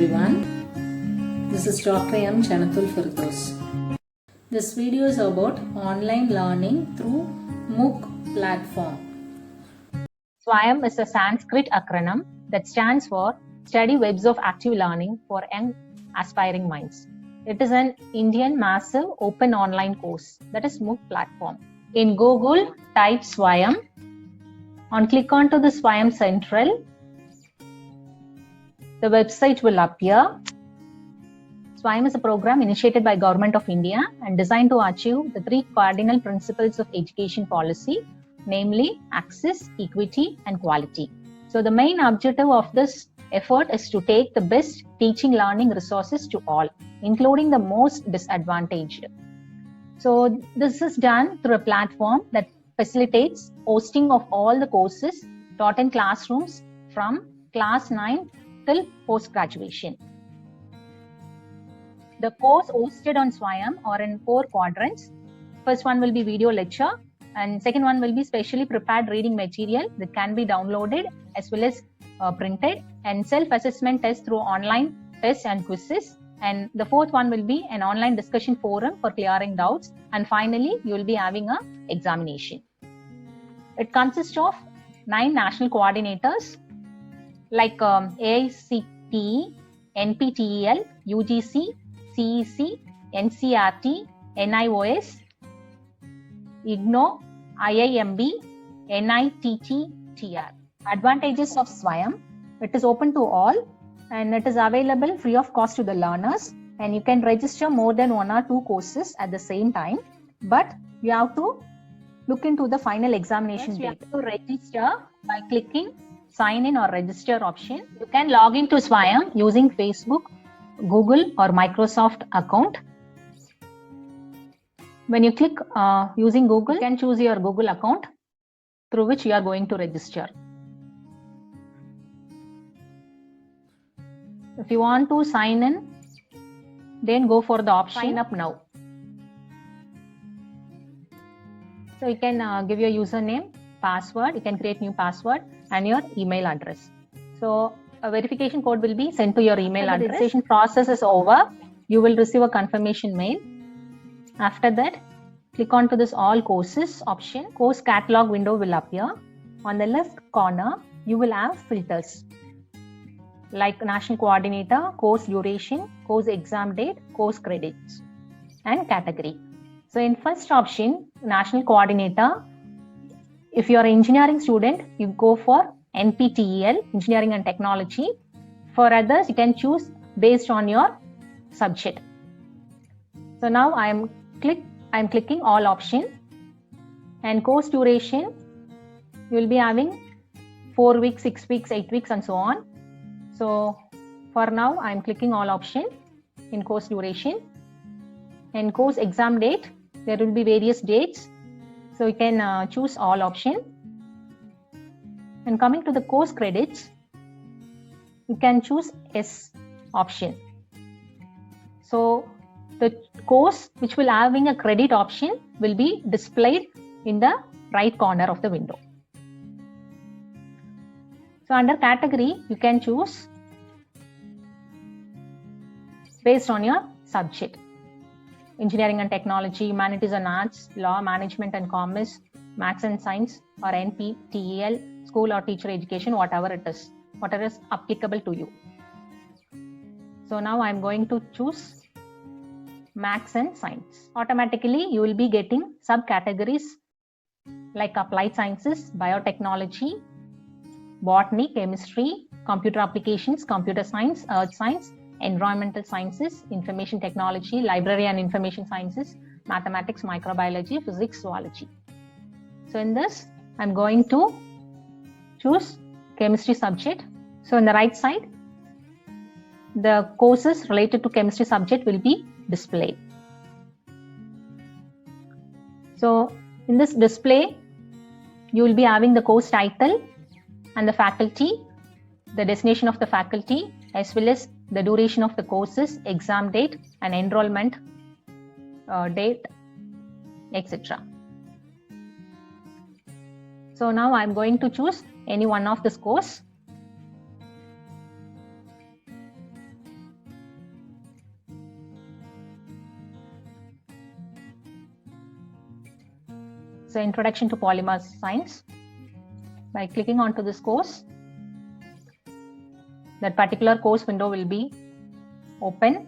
everyone. This is Dr. M. Chanathul Firdaus. This video is about online learning through MOOC platform. SWAYAM is a Sanskrit acronym that stands for Study Webs of Active Learning for Young Aspiring Minds. It is an Indian massive open online course that is MOOC platform. In Google, type SWAYAM. Click onto the SWAYAM Central. The website will appear. SWAYAM is a program initiated by Government of India and designed to achieve the three cardinal principles of education policy, namely access, equity, and quality. So the main objective of this effort is to take the best teaching learning resources to all, including the most disadvantaged. So this is done through a platform that facilitates hosting of all the courses taught in classrooms from class 9 till post-graduation. The course hosted on SWAYAM are in 4 quadrants. First one will be video lecture, and second one will be specially prepared reading material that can be downloaded as well as printed, and self-assessment test through online tests and quizzes. And the fourth one will be an online discussion forum for clearing doubts. And finally, you will be having an examination. It consists of 9 national coordinators like AICTE, NPTEL, UGC, CEC, NCRT, NIOS, IGNOU, IIMB, NITT-TR. Advantages of SWAYAM: it is open to all and it is available free of cost to the learners, and you can register more than 1 or 2 courses at the same time, but you have to look into the final examination date. You have to register by clicking sign in or register option. You can log into SWAYAM using Facebook, Google or Microsoft account. When you click using Google, you can choose your Google account through which you are going to register. If you want to sign in, then go for the option sign up now. So you can give your username, password, you can create new password and your email address. So a verification code will be sent to your email address. The registration process is over. You will receive a confirmation mail. After that, click on to this all courses option. Course catalog window will appear. On the left corner, you will have filters like national coordinator, course duration, course exam date, course credits, and category. So in first option, national coordinator, if you are an engineering student, you go for NPTEL, Engineering and Technology. For others, you can choose based on your subject. So now I am clicking all option, and course duration, you will be having 4 weeks, 6 weeks, 8 weeks, and so on. So for now, I am clicking all option in course duration. And course exam date, there will be various dates. So you can choose all option. And coming to the course credits, you can choose S option. So the course which will having a credit option will be displayed in the right corner of the window. So under category, you can choose based on your subject. Engineering and Technology, Humanities and Arts, Law, Management and Commerce, Maths and Science, or NPTEL, School or Teacher Education, whatever it is, whatever is applicable to you. So now I am going to choose Maths and Science. Automatically, you will be getting subcategories like Applied Sciences, Biotechnology, Botany, Chemistry, Computer Applications, Computer Science, Earth Science, Environmental Sciences, Information Technology, Library and Information Sciences, Mathematics, Microbiology, Physics, Zoology. So in this, I'm going to choose Chemistry subject. So in the right side, the courses related to Chemistry subject will be displayed. So in this display, you will be having the course title and the faculty, the destination of the faculty, as well as the duration of the courses, exam date and enrollment date, etc. So now I am going to choose any one of this course. So Introduction to Polymer Science. By clicking onto this course, that particular course window will be open.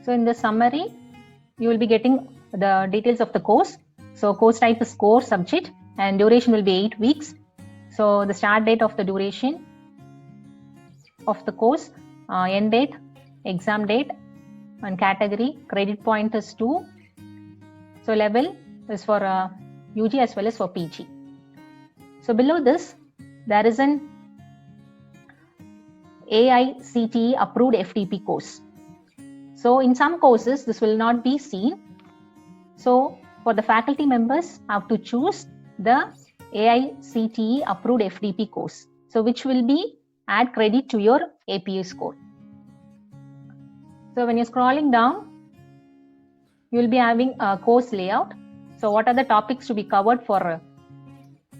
So in the summary, you will be getting the details of the course. So course type is core subject and duration will be 8 weeks. So the start date of the duration of the course, end date, exam date, and category, credit point is 2. So level is for UG as well as for PG. So below this, there is an AICTE approved FTP course. So in some courses, this will not be seen. So for the faculty members, have to choose the AICTE approved FTP course. So which will be add credit to your APA score. So when you're scrolling down, you will be having a course layout. So what are the topics to be covered for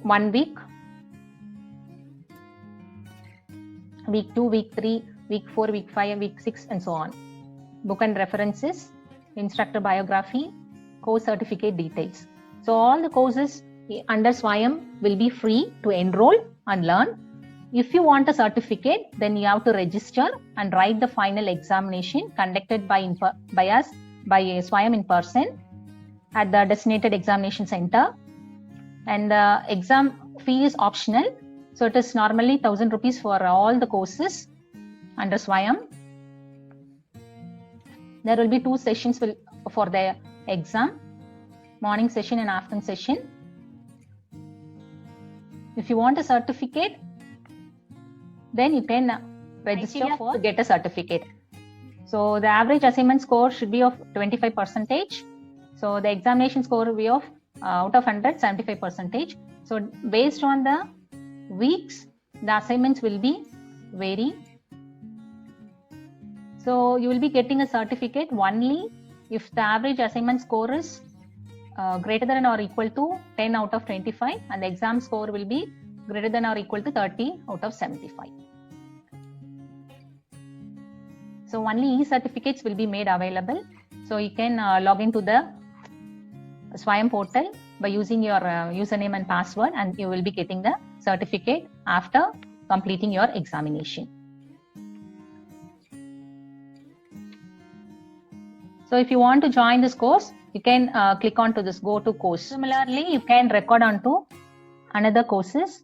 1 week? Week 2, week 3, week 4, week 5, week 6, and so on. Book and references, instructor biography, course certificate details. So all the courses under SWAYAM will be free to enroll and learn. If you want a certificate, then you have to register and write the final examination conducted by us by SWAYAM in person at the designated examination center. And the exam fee is optional. So it is normally 1,000 rupees for all the courses under SWAYAM. There will be 2 sessions for the exam, morning session and afternoon session. If you want a certificate, then you can register to get a certificate. So the average assignment score should be of 25%. So the examination score will be of out of 100, 75%. So based on the weeks, the assignments will be vary. So you will be getting a certificate only if the average assignment score is greater than or equal to 10 out of 25 and the exam score will be greater than or equal to 30 out of 75. So only e-certificates will be made available. So you can log into the SWAYAM portal by using your username and password and you will be getting the certificate after completing your examination. So if you want to join this course, you can click on to this go to course. Similarly, you can record onto another courses.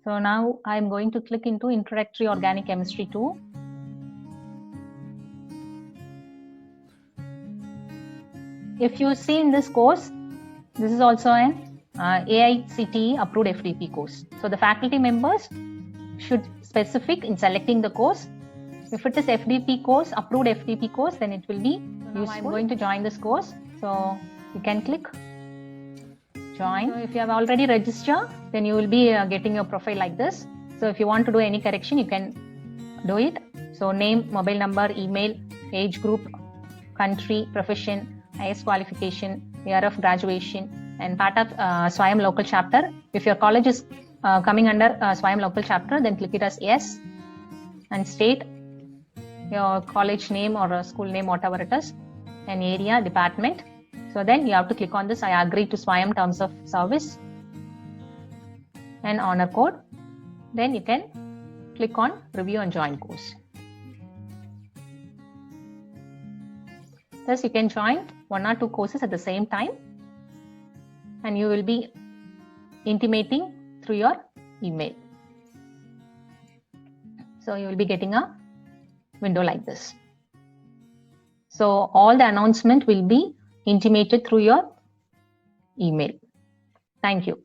So now I am going to click into Introductory Organic Chemistry 2. If you see in this course, this is also an AICTE approved FTP course. So the faculty members should specific in selecting the course. If it is FTP course, approved FTP course, then it will be useful. I'm going to join this course. So you can click join. So if you have already registered, then you will be getting your profile like this. So if you want to do any correction, you can do it. So name, mobile number, email, age group, country, profession, highest qualification, year of graduation, and part of SWAYAM local chapter. If your college is coming under SWAYAM local chapter, then click it as yes and state your college name or school name, whatever it is, and area, department. So then you have to click on this I agree to SWAYAM terms of service and honor code. Then you can click on review and join course. Thus you can join 1 or 2 courses at the same time and you will be intimating through your email. So you will be getting a window like this. So all the announcement will be intimated through your email. Thank you.